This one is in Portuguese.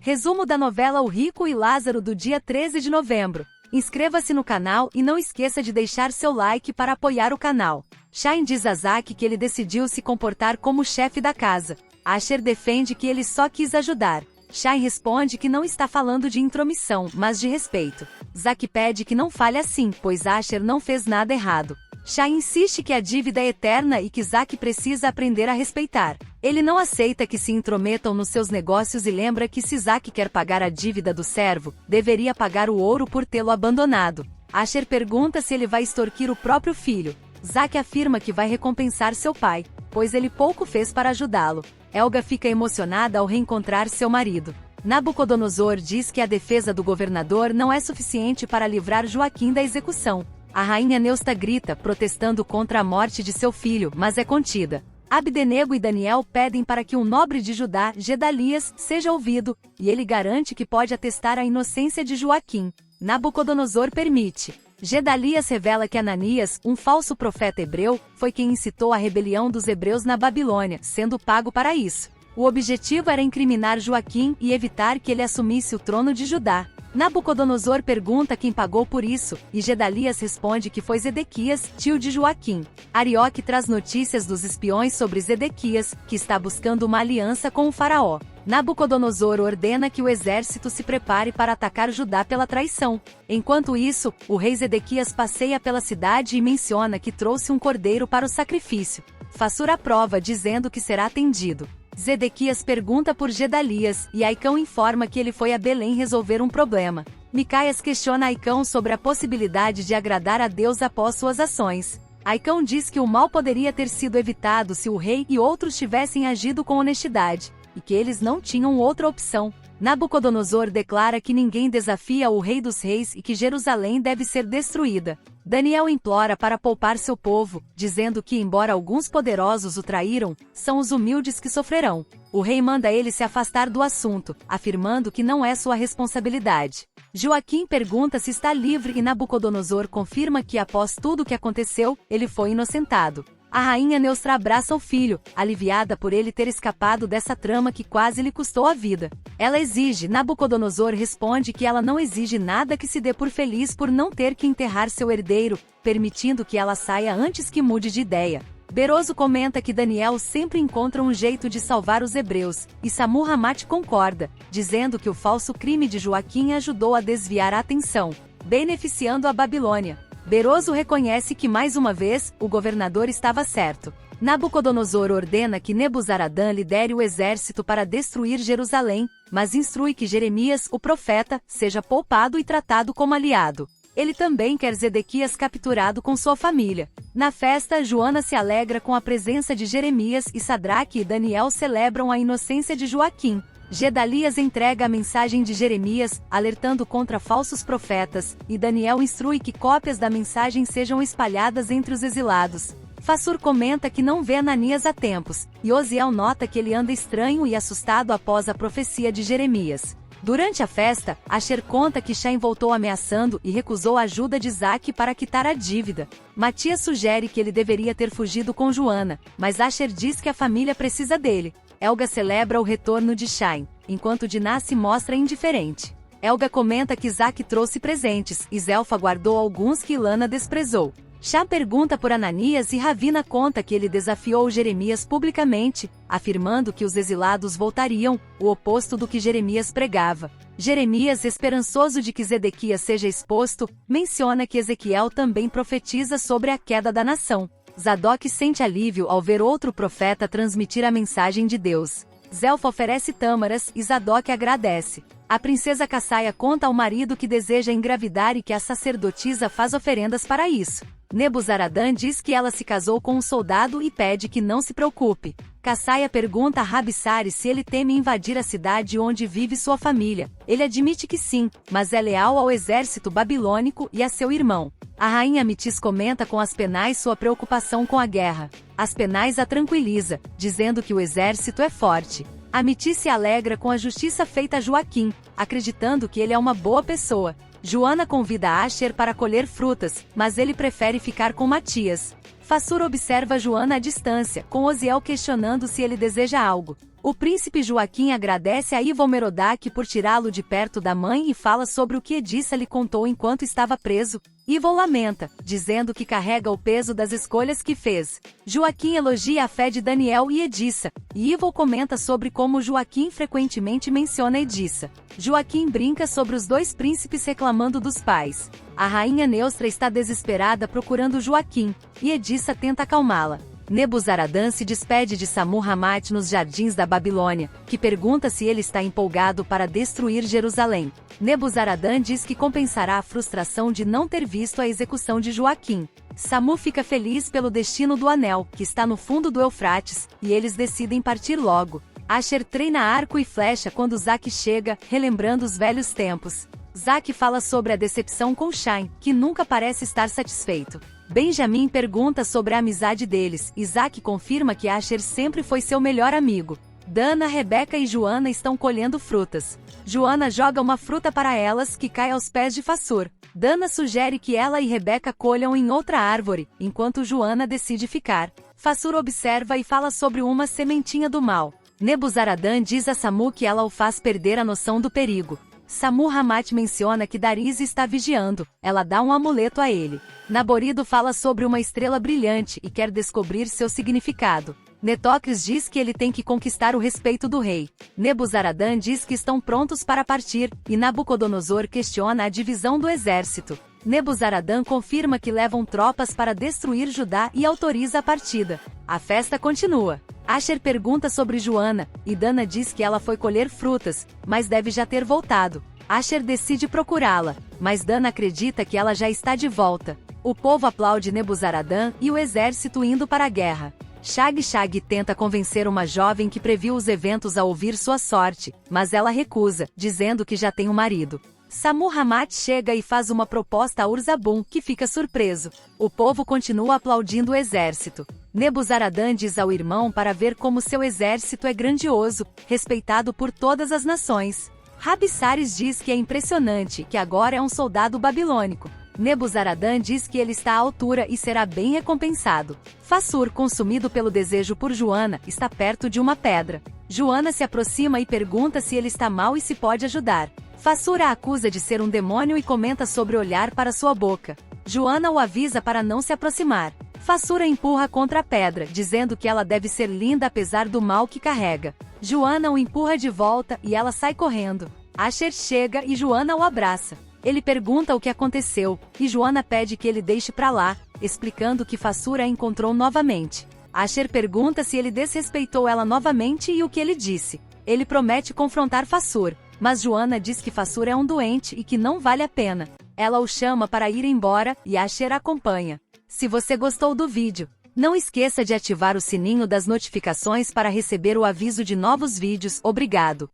Resumo da novela O Rico e Lázaro do dia 13 de novembro. Inscreva-se no canal e não esqueça de deixar seu like para apoiar o canal. Shine diz a Zack que ele decidiu se comportar como chefe da casa. Asher defende que ele só quis ajudar. Shine responde que não está falando de intromissão, mas de respeito. Zack pede que não fale assim, pois Asher não fez nada errado. Shine insiste que a dívida é eterna e que Zack precisa aprender a respeitar. Ele não aceita que se intrometam nos seus negócios e lembra que se Zack quer pagar a dívida do servo, deveria pagar o ouro por tê-lo abandonado. Asher pergunta se ele vai extorquir o próprio filho. Zack afirma que vai recompensar seu pai, pois ele pouco fez para ajudá-lo. Helga fica emocionada ao reencontrar seu marido. Nabucodonosor diz que a defesa do governador não é suficiente para livrar Joaquim da execução. A rainha Neusta grita, protestando contra a morte de seu filho, mas é contida. Abdenego e Daniel pedem para que um nobre de Judá, Gedalias, seja ouvido, e ele garante que pode atestar a inocência de Joaquim. Nabucodonosor permite. Gedalias revela que Ananias, um falso profeta hebreu, foi quem incitou a rebelião dos hebreus na Babilônia, sendo pago para isso. O objetivo era incriminar Joaquim e evitar que ele assumisse o trono de Judá. Nabucodonosor pergunta quem pagou por isso, e Gedalias responde que foi Zedequias, tio de Joaquim. Arioque traz notícias dos espiões sobre Zedequias, que está buscando uma aliança com o faraó. Nabucodonosor ordena que o exército se prepare para atacar Judá pela traição. Enquanto isso, o rei Zedequias passeia pela cidade e menciona que trouxe um cordeiro para o sacrifício. Fassur aprova dizendo que será atendido. Zedequias pergunta por Gedalias, e Aicão informa que ele foi a Belém resolver um problema. Micaias questiona Aicão sobre a possibilidade de agradar a Deus após suas ações. Aicão diz que o mal poderia ter sido evitado se o rei e outros tivessem agido com honestidade, e que eles não tinham outra opção. Nabucodonosor declara que ninguém desafia o Rei dos Reis e que Jerusalém deve ser destruída. Daniel implora para poupar seu povo, dizendo que, embora alguns poderosos o traíram, são os humildes que sofrerão. O rei manda ele se afastar do assunto, afirmando que não é sua responsabilidade. Joaquim pergunta se está livre e Nabucodonosor confirma que, após tudo o que aconteceu, ele foi inocentado. A rainha Neustra abraça o filho, aliviada por ele ter escapado dessa trama que quase lhe custou a vida. Ela exige, Nabucodonosor responde que ela não exige nada que se dê por feliz por não ter que enterrar seu herdeiro, permitindo que ela saia antes que mude de ideia. Beroso comenta que Daniel sempre encontra um jeito de salvar os hebreus, e Samur-Ramate concorda, dizendo que o falso crime de Joaquim ajudou a desviar a atenção, beneficiando a Babilônia. Beroso reconhece que mais uma vez, o governador estava certo. Nabucodonosor ordena que Nebuzaradã lidere o exército para destruir Jerusalém, mas instrui que Jeremias, o profeta, seja poupado e tratado como aliado. Ele também quer Zedequias capturado com sua família. Na festa, Joana se alegra com a presença de Jeremias e Sadraque e Daniel celebram a inocência de Joaquim. Gedalias entrega a mensagem de Jeremias, alertando contra falsos profetas, e Daniel instrui que cópias da mensagem sejam espalhadas entre os exilados. Fassur comenta que não vê Ananias há tempos, e Osiel nota que ele anda estranho e assustado após a profecia de Jeremias. Durante a festa, Asher conta que Shine voltou ameaçando e recusou a ajuda de Zack para quitar a dívida. Matias sugere que ele deveria ter fugido com Joana, mas Asher diz que a família precisa dele. Helga celebra o retorno de Shine, enquanto Dinah se mostra indiferente. Helga comenta que Zack trouxe presentes, e Zelfa guardou alguns que Ilana desprezou. Shah pergunta por Ananias e Ravina conta que ele desafiou Jeremias publicamente, afirmando que os exilados voltariam, o oposto do que Jeremias pregava. Jeremias, esperançoso de que Zedequias seja exposto, menciona que Ezequiel também profetiza sobre a queda da nação. Zadok sente alívio ao ver outro profeta transmitir a mensagem de Deus. Zelfa oferece tâmaras e Zadok agradece. A princesa Cassaia conta ao marido que deseja engravidar e que a sacerdotisa faz oferendas para isso. Nebuzaradã diz que ela se casou com um soldado e pede que não se preocupe. Cassaia pergunta a Rabissare se ele teme invadir a cidade onde vive sua família. Ele admite que sim, mas é leal ao exército babilônico e a seu irmão. A rainha Mitis comenta com Aspenais sua preocupação com a guerra. Aspenais a tranquiliza, dizendo que o exército é forte. Mitis se alegra com a justiça feita a Joaquim, acreditando que ele é uma boa pessoa. Joana convida Asher para colher frutas, mas ele prefere ficar com Matias. Fassur observa Joana à distância, com Osiel questionando se ele deseja algo. O príncipe Joaquim agradece a Ivo Merodach por tirá-lo de perto da mãe e fala sobre o que Edissa lhe contou enquanto estava preso. Ivo lamenta, dizendo que carrega o peso das escolhas que fez. Joaquim elogia a fé de Daniel e Edissa, e Ivo comenta sobre como Joaquim frequentemente menciona Edissa. Joaquim brinca sobre os dois príncipes reclamando dos pais. A rainha Neustra está desesperada procurando Joaquim, e Edissa tenta acalmá-la. Nebuzaradan se despede de Sammu-Ramate nos jardins da Babilônia, que pergunta se ele está empolgado para destruir Jerusalém. Nebuzaradan diz que compensará a frustração de não ter visto a execução de Joaquim. Sammu fica feliz pelo destino do anel, que está no fundo do Eufrates, e eles decidem partir logo. Asher treina arco e flecha quando Zack chega, relembrando os velhos tempos. Zack fala sobre a decepção com Shine, que nunca parece estar satisfeito. Benjamin pergunta sobre a amizade deles, e Zack confirma que Asher sempre foi seu melhor amigo. Dana, Rebeca e Joana estão colhendo frutas. Joana joga uma fruta para elas que cai aos pés de Fassur. Dana sugere que ela e Rebeca colham em outra árvore, enquanto Joana decide ficar. Fassur observa e fala sobre uma sementinha do mal. Nebuzaradan diz a Sammu que ela o faz perder a noção do perigo. Sammu-Ramate menciona que Darize está vigiando, ela dá um amuleto a ele. Naborido fala sobre uma estrela brilhante e quer descobrir seu significado. Netocris diz que ele tem que conquistar o respeito do rei. Nebuzaradan diz que estão prontos para partir, e Nabucodonosor questiona a divisão do exército. Nebuzaradan confirma que levam tropas para destruir Judá e autoriza a partida. A festa continua. Asher pergunta sobre Joana, e Dana diz que ela foi colher frutas, mas deve já ter voltado. Asher decide procurá-la, mas Dana acredita que ela já está de volta. O povo aplaude Nebuzaradan e o exército indo para a guerra. Shag tenta convencer uma jovem que previu os eventos a ouvir sua sorte, mas ela recusa, dizendo que já tem um marido. Sammu-Ramate chega e faz uma proposta a Ur-Zabum, que fica surpreso. O povo continua aplaudindo o exército. Nebuzaradan diz ao irmão para ver como seu exército é grandioso, respeitado por todas as nações. Rabissares diz que é impressionante, que agora é um soldado babilônico. Nebuzaradan diz que ele está à altura e será bem recompensado. Fassur, consumido pelo desejo por Joana, está perto de uma pedra. Joana se aproxima e pergunta se ele está mal e se pode ajudar. Fassur a acusa de ser um demônio e comenta sobre olhar para sua boca. Joana o avisa para não se aproximar. Fassur a empurra contra a pedra, dizendo que ela deve ser linda apesar do mal que carrega. Joana o empurra de volta e ela sai correndo. Asher chega e Joana o abraça. Ele pergunta o que aconteceu, e Joana pede que ele deixe pra lá, explicando que Fassur a encontrou novamente. Asher pergunta se ele desrespeitou ela novamente e o que ele disse. Ele promete confrontar Fassur, mas Joana diz que Fassur é um doente e que não vale a pena. Ela o chama para ir embora, e Asher acompanha. Se você gostou do vídeo, não esqueça de ativar o sininho das notificações para receber o aviso de novos vídeos. Obrigado!